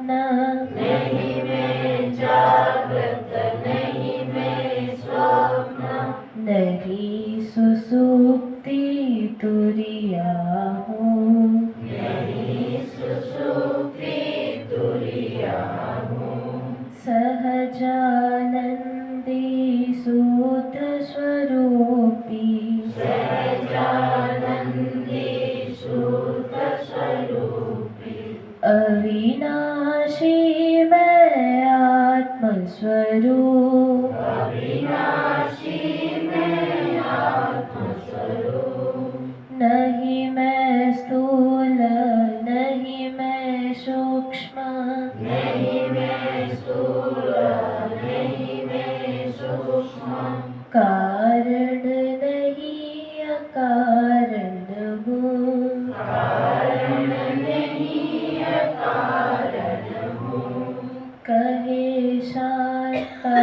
स्वप्न, नहीं मैं जागृत नहीं मैं स्वप्न, नहीं सुसुप्ति तुरिया हूँ, नहीं सुसुप्ति तुरिया हूँ, सहजानंदी शुद्ध स्वरूपी, सहजानंदी शुद्ध स्वरूपी, अविनाशी मैं आत्मस्वरूप, अविनाशी मैं आत्मस्वरूप, नहीं मैं स्थूल नहीं मैं सूक्ष्म, नहीं मैं स्थूल नहीं मैं सूक्ष्म, कारण नहीं अकारण हूँ, कारण नहीं अकारण हूँ, कहे शांता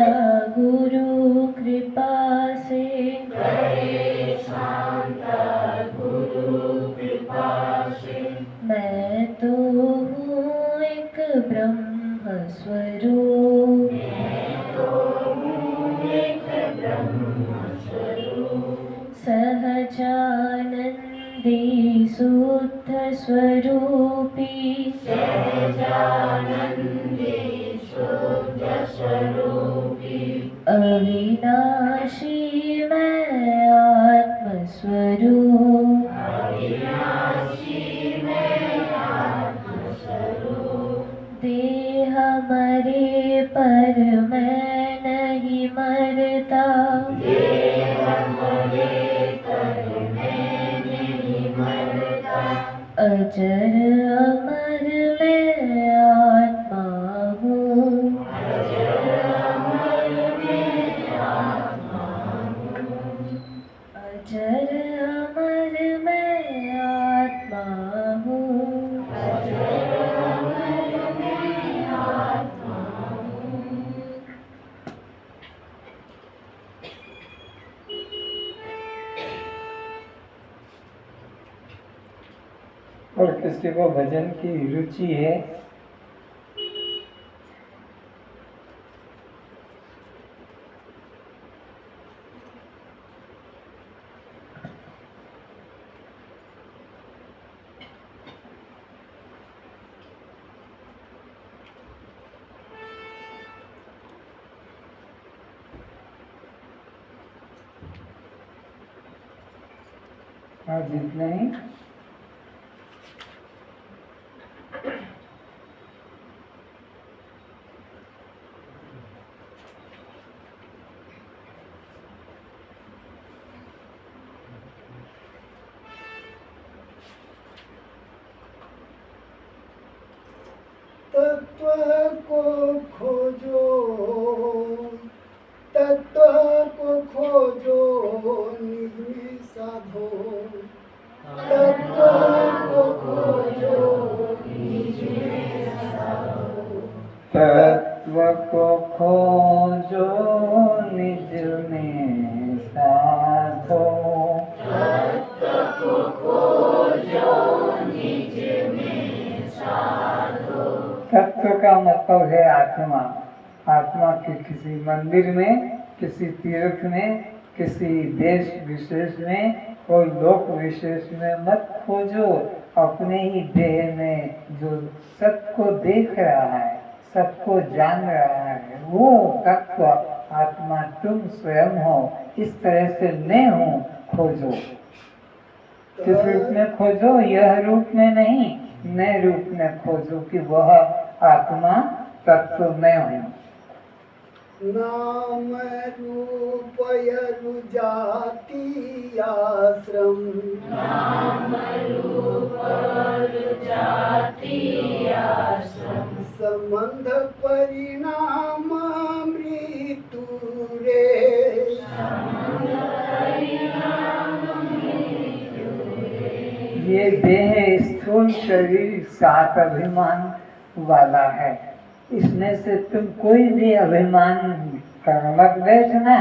गुरु कृपा से, कहे शांता गुरु कृपा से, मैं तो हूँ एक ब्रह्म स्वरूप, मैं तो हूँ एक ब्रह्म स्वरूप, सहजानंदी शुद्ध स्वरूपी, सहजानंदी शुद्ध स्वरूपी, अविनाशी मैं आत्मस्वरूप, अविनाशी मैं आत्मस्वरूप, देह मरे पर मैं नहीं मरता, देह मरे पर मैं नहीं मरता, अजर अमर मैं आत्मा हूँ, अजर अमर मैं आत्मा हूँ, अजर अमर मैं आत्मा हूँ, अजर अमर मैं आत्मा हूँ। और किसी को भजन की रुचि है, आज इतना ही। तत्व को खोजो, तत्व को खोजो निज में साधो, तत्व को खोजो निज में साधो, तत्व को खोजो निज में साधो, तत्व को खोजो निज में साधो, तत्व का मतलब है आत्मा। आत्मा के किसी मंदिर में, किसी तीर्थ में, किसी देश विशेष में, कोई लोक विशेष में मत खोजो। अपने ही देह में जो सबको देख रहा है, सबको जान रहा है, वो तत्व आत्मा तुम स्वयं हो। इस तरह से मैं हूँ खोजो। किस रूप में खोजो? यह रूप में नहीं, नए रूप में खोजो कि वह आत्मा तत्व मैं हूँ। नाम रूप यरु जाति आश्रम, नाम रूप जाति आश्रम, संबंध परिणाम मृत्यु रे, ये देह स्थूल शरीर सात अभिमान वाला है। इसमें से तुम कोई भी अभिमान कर मत बैठना।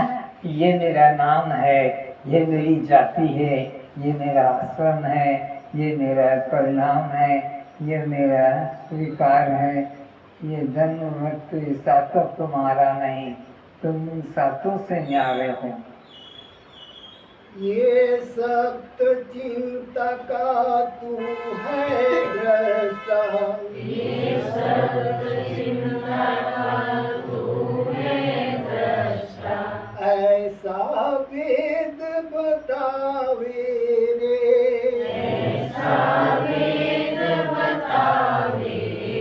ये मेरा नाम है, ये मेरी जाति है, ये मेरा आश्रम है, ये मेरा परिणाम है, ये मेरा स्वीकार है। ये जन्म मृत्यु ये सातों तुम्हारा नहीं, तुम उन सातों से न्यारे हो। ये सप्त चिंता का तू है दृष्टा, ये सप्त चिंता का तू है दृष्टा, ऐसा वेद बतावे रे, ऐसा वेद बतावे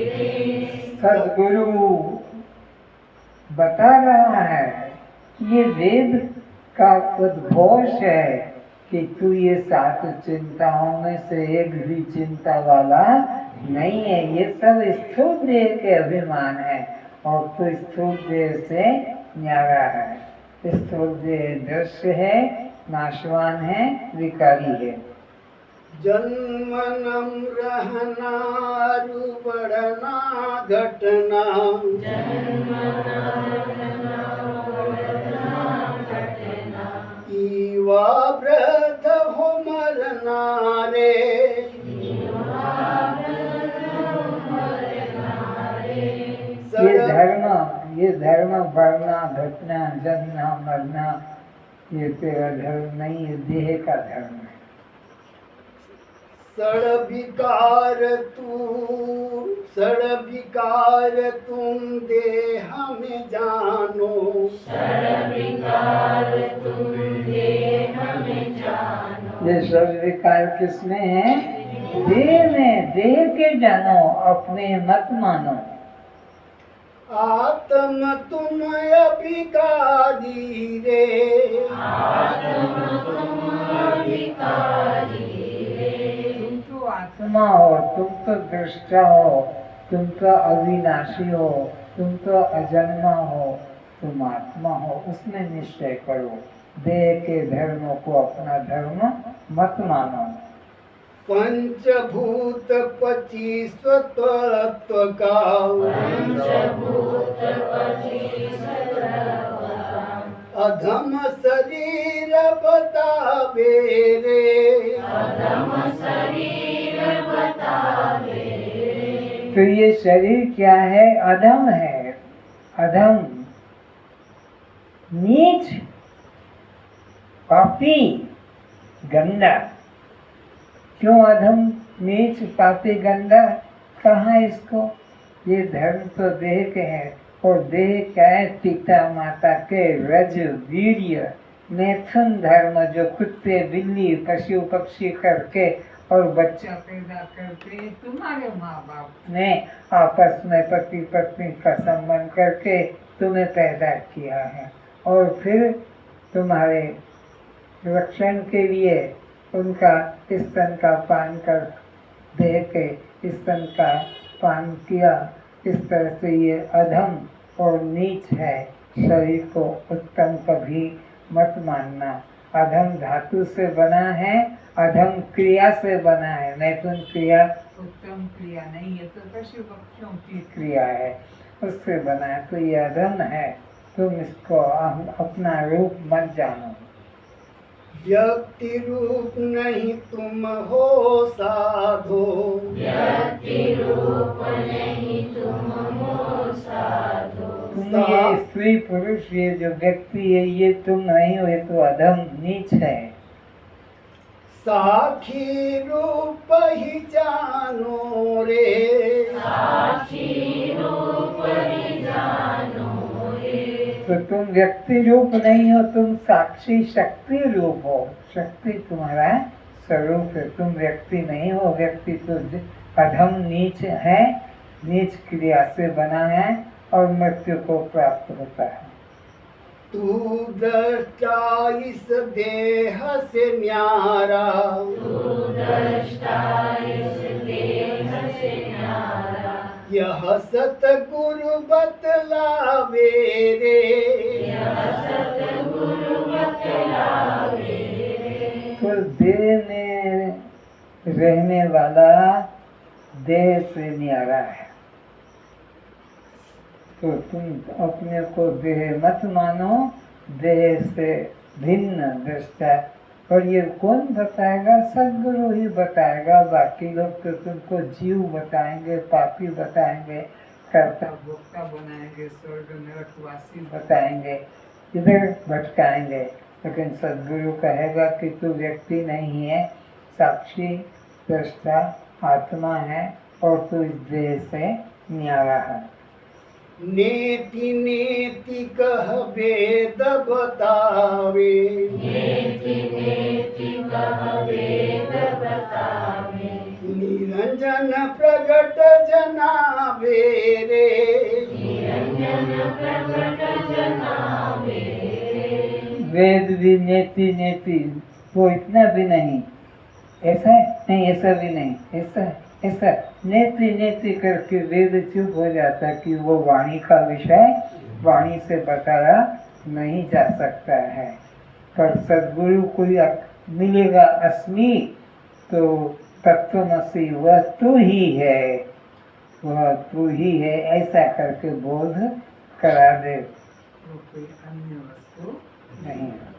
रे। सदगुरु बता रहा है, ये वेद का उद्घोष है कि तू ये सात चिंताओं में से एक भी चिंता वाला नहीं है। ये सब स्थूल देह के अभिमान है और तू स्थूल देह से न्यारा है। स्थूल देह दृश्य है, नाशवान है, विकारी है। जन्मनम रहना बढ़ना घटना, ईवा वृद्ध हो मरना रे, ये धर्म बढ़ना घटना जन्मना मरना ये तेरा धर्म नहीं, ये देह का धर्म है। सड़ विकार तुम देह में जानो, ये सब विकार किसमें है? देह में। देह के जानो, अपने मत मानो। आत्म तुम अभिकारी रे, तुम तो आत्मा हो, तुम तो दृष्टा हो, तुम तो अविनाशी हो, तुम तो अजन्मा हो, तुम आत्मा हो, उसमें निश्चय करो। देह के धर्मों को अपना धर्म मत मानो। पंचभूत 25 तत्व का, अधम शरीर बतावे रे, तो ये शरीर क्या है? अधम है। अधम, नीच, पापी, गंदा। क्यों अधम, नीच, पापी, गंदा? कहाँ इसको? ये धर्म तो देह के हैं और देह क्या है? पिता माता के रज वीर्य मैथुन धर्म, जो कुत्ते बिल्ली पशु पक्षी करके और बच्चा पैदा करके तुम्हारे माँ बाप ने आपस में पति पत्नी का संबंध करके तुम्हें पैदा किया है और फिर तुम्हारे रक्षण के लिए उनका स्तन का पान कर दे के स्तन का पान किया। इस तरह से ये अधम और नीच है। शरीर को उत्तम कभी मत मानना। अधम धातु से बना है, अधम क्रिया से बना है। मैथुन क्रिया उत्तम क्रिया नहीं है, तो पशु पक्षियों की क्रिया है, उससे बना है। तो ये अधम है, तुम इसको अपना रूप मत जानो। व्यक्ति रूप नहीं तुम हो साधो, व्यक्ति रूप नहीं तुम हो साधो। तुम ये स्त्री पुरुष, ये जो व्यक्ति है, ये तुम नहीं हो, ये तो अधम नीच है। साखी रूप ही जानो रे, साखी रूप ही जानो रे। तो तुम व्यक्ति रूप नहीं हो, तुम साक्षी शक्ति रूप हो। शक्ति तुम्हारा स्वरूप है, तुम व्यक्ति नहीं हो। व्यक्ति तो अधम नीच है, नीच क्रिया से बना है और मृत्यु को प्राप्त होता है। तू दृष्टा इस देह से न्यारा, तू दृष्टा इस देह से न्यारा। यह सतगुरु बतलावे रे, यह सतगुरु बतलावे रे। तो देह में रहने वाला देह से न्यारा है। तो तुम अपने को देह मत मानो, देह से भिन्न दृष्टा। और ये कौन बताएगा? सद्गुरु ही बताएगा। बाकी लोग तो तुमको जीव बताएंगे, पापी बताएंगे, कर्ता भोक्ता बनाएंगे, स्वर्ग नरकवासी बताएंगे, इधर भटकाएंगे। लेकिन सदगुरु कहेगा कि तू व्यक्ति नहीं है, साक्षी दृष्टा आत्मा है और तू इस देह से न्यारा है। नेति नेति कह भेद बतावे, निरंजन प्रगट जनावे रे, वेद भी नेति नेति, वो इतना भी नहीं, ऐसा नहीं, ऐसा भी नहीं, ऐसा ऐसा नेति नेति करके वेद चुप हो जाता कि वो वाणी का विषय वाणी से बताया नहीं जा सकता है। पर सदगुरु को मिलेगा अस्मि, तो तत्वमसि वह तू ही है, वह तू ही है, ऐसा करके बोध करा दे, वो कोई अन्य वस्तु नहीं है।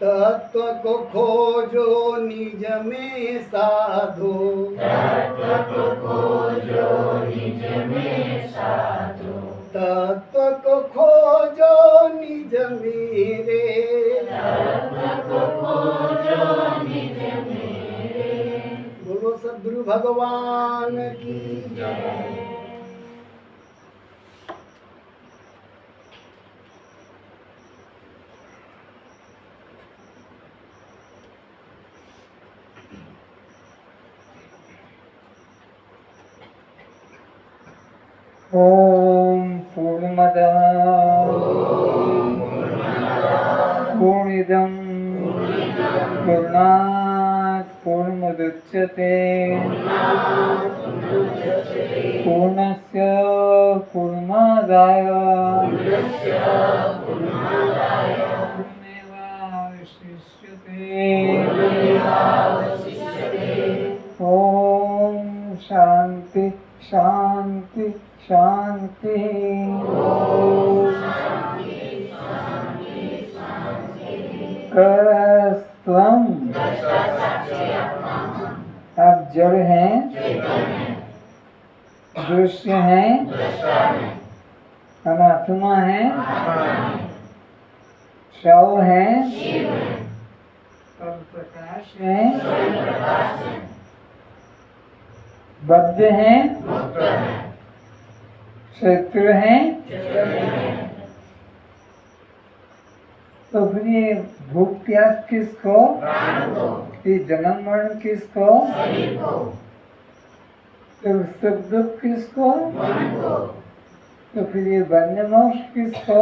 तत्व को खोजो निज में साधो, तत्व को खोजो निज में रे, बोलो सद्गुरु भगवान की जय। ओम पूर्णमदः पूर्णमिदं पूर्णात् पूर्णमुदच्यते पूर्णस्य पूर्णमादाय पूर्णमेवावशिष्यते। ओम शांति शांति शांति। कस्त्वं, आप जड़ हैं, दृश्य हैं, अनात्मा है, शव है, और प्रकाश है, बद्ध है, क्षेत्र है। तो फिर ये भूख प्यास किसको, ये जन्म मरण किसको, तो सुख दुख किसको, तो फिर ये बंधन मोक्ष किसको,